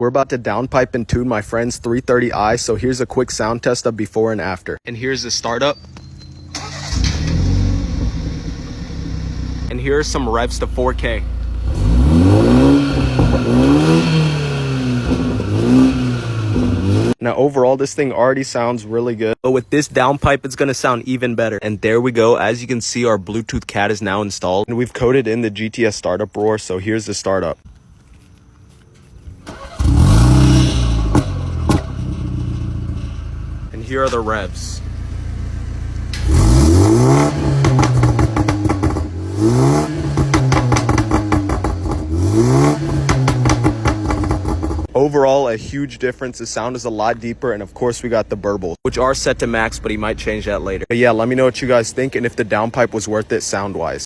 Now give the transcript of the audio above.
We're about to downpipe and tune my friend's 330i, so here's a quick sound test of before and after. And here's the startup. And here are some revs to 4K. Now overall, this thing already sounds really good, but with this downpipe, it's gonna sound even better. And there we go. As you can see, our Bluetooth cat is now installed, and we've coded in the GTS startup roar, so here's the startup. And here are the revs. Overall, a huge difference. The sound is a lot deeper, and of course we got the burbles, which are set to max, but he might change that later. But yeah, let me know what you guys think and if the downpipe was worth it sound wise.